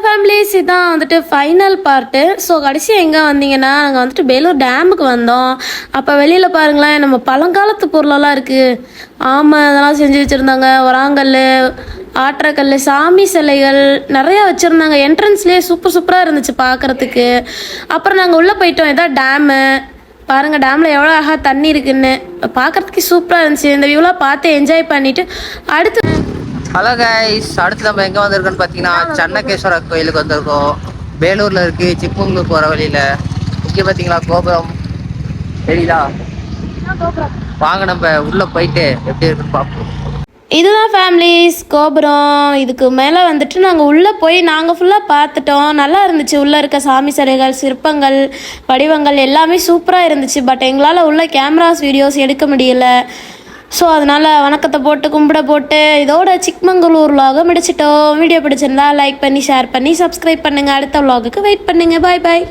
Families இதான் வந்துட்டு final part. So கடைசி எங்கே வந்தீங்கன்னா நாங்கள் வந்துட்டு வேலூர் டேமுக்கு வந்தோம். அப்போ வெளியில் பாருங்களேன், நம்ம பழங்காலத்து பொருளெல்லாம் இருக்குது. ஆமாம், அதெல்லாம் செஞ்சு வச்சுருந்தாங்க. வராங்கல், ஆற்றக்கல், சாமி சிலைகள் நிறையா வச்சுருந்தாங்க. என்ட்ரன்ஸ்லேயே சூப்பராக இருந்துச்சு பார்க்குறதுக்கு. அப்புறம் நாங்கள் உள்ளே போயிட்டோம். இதான் டேமு பாருங்கள். டேமில் எவ்வளோ அழகாக தண்ணி இருக்குன்னு பார்க்குறதுக்கு சூப்பராக இருந்துச்சு. இந்த வியூலாம் பார்த்து என்ஜாய் பண்ணிவிட்டு அடுத்து ஹலோ கைஸ், அடுத்து நம்ம எங்கே வந்திருக்கோன்னு பார்த்தீங்கன்னா சன்னகேஸ்வரர் கோயிலுக்கு வந்திருக்கோம். வேலூரில் இருக்குது, சிக்மங்களூர் போகிற வழியில். இங்கே பார்த்தீங்களா கோபுரம் தெரியுதா? வாங்க நம்ம உள்ளே போயிட்டு எப்படி இருக்குன்னு பார்ப்போம். இதுதான் ஃபேமிலிஸ் கோபுரம். இதுக்கு மேலே வந்துட்டு நாங்கள் உள்ளே போய் நாங்கள் ஃபுல்லாக பார்த்துட்டோம். நல்லா இருந்துச்சு. உள்ளே இருக்க சாமி சிலைகள், சிற்பங்கள், வடிவங்கள் எல்லாமே சூப்பராக இருந்துச்சு. பட் எங்களால் உள்ள கேமராஸ் வீடியோஸ் எடுக்க முடியல. ஸோ அதனால் வணக்கத்தை போட்டு கும்பிட போட்டு இதோட சிக்மங்களூர் விலாக முடிச்சிட்டோம். வீடியோ பிடிச்சிருந்தா லைக் பண்ணி ஷேர் பண்ணி சப்ஸ்கிரைப் பண்ணுங்கள். அடுத்த விலாகுக்கு வெயிட் பண்ணுங்கள். பாய் பாய்.